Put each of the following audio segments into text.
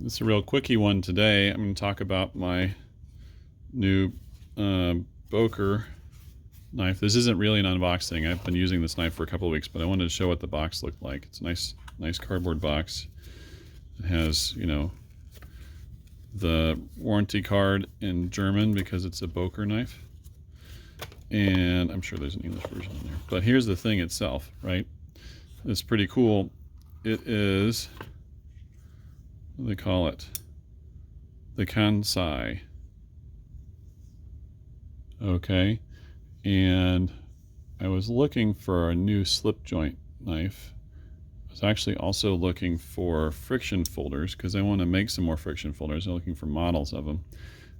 This is a real quickie one today. I'm going to talk about my new Boker knife. This isn't really an unboxing. I've been using this knife for a couple of weeks, but I wanted to show what the box looked like. It's a nice cardboard box. It has, the warranty card in German because it's a Boker knife. And I'm sure there's an English version in there. But here's the thing itself, right? It's pretty cool. It is, what do they call it? The Kansei. Okay. And I was looking for a new slip joint knife. I was actually also looking for friction folders because I want to make some more friction folders. I'm looking for models of them.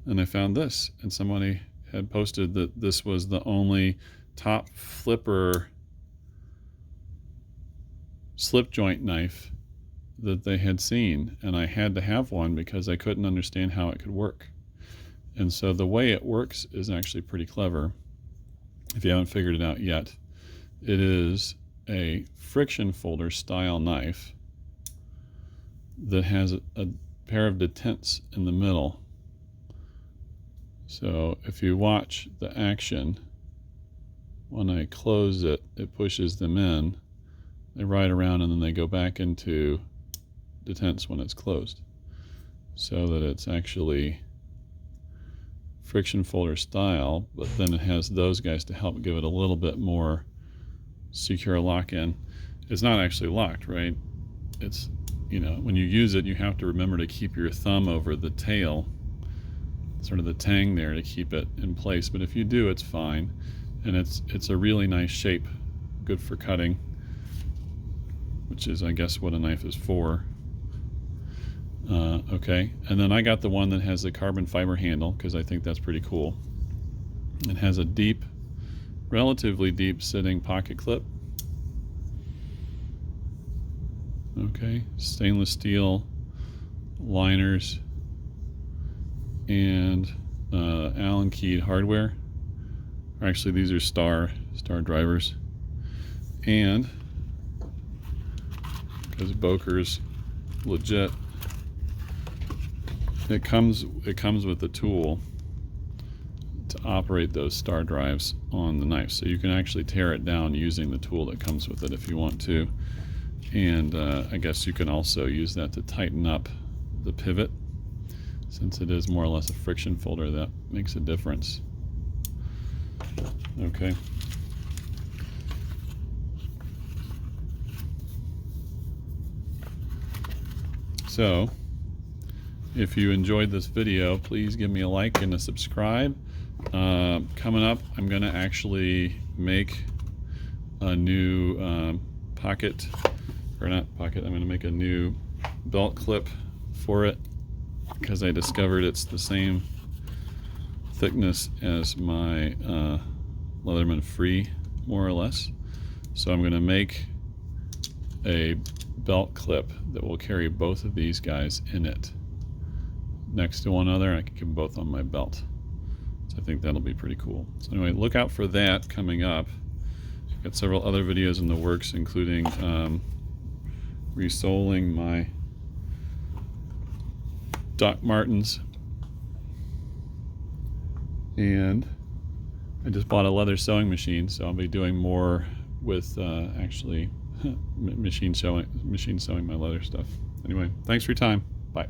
And I found this, and somebody had posted that this was the only top flipper slip joint knife that they had seen, and I had to have one because I couldn't understand how it could work. And so the way it works is actually pretty clever. If you haven't figured it out yet, it is a friction folder style knife that has a pair of detents in the middle. So if you watch the action, when I close it, it pushes them in. They ride around and then they go back into detents when it's closed, so that it's actually friction folder style, but then it has those guys to help give it a little bit more secure lock-in. It's not actually locked, right? It's, when you use it, you have to remember to keep your thumb over the tail, sort of the tang there, to keep it in place. But if you do, it's fine. And it's a really nice shape, good for cutting, which is, I guess, what a knife is for. Okay, and then I got the one that has the carbon fiber handle because I think that's pretty cool. It has a deep, relatively deep sitting pocket clip. Okay, stainless steel liners and Allen keyed hardware. Actually, these are star drivers. And because Boker's legit, it comes with a tool to operate those star drives on the knife, so you can actually tear it down using the tool that comes with it if you want to. And I guess you can also use that to tighten up the pivot, since it is more or less a friction folder. That makes a difference. Okay. So if you enjoyed this video, please give me a like and a subscribe. Coming up, I'm going to actually make a new I'm going to make a new belt clip for it because I discovered it's the same thickness as my Leatherman Free, more or less. So I'm going to make a belt clip that will carry both of these guys in it next to one another, and I can keep them both on my belt. So I think that'll be pretty cool. So anyway, look out for that coming up. I've got several other videos in the works, including resoling my Doc Martens, and I just bought a leather sewing machine, so I'll be doing more with actually machine sewing my leather stuff. Anyway, thanks for your time. Bye.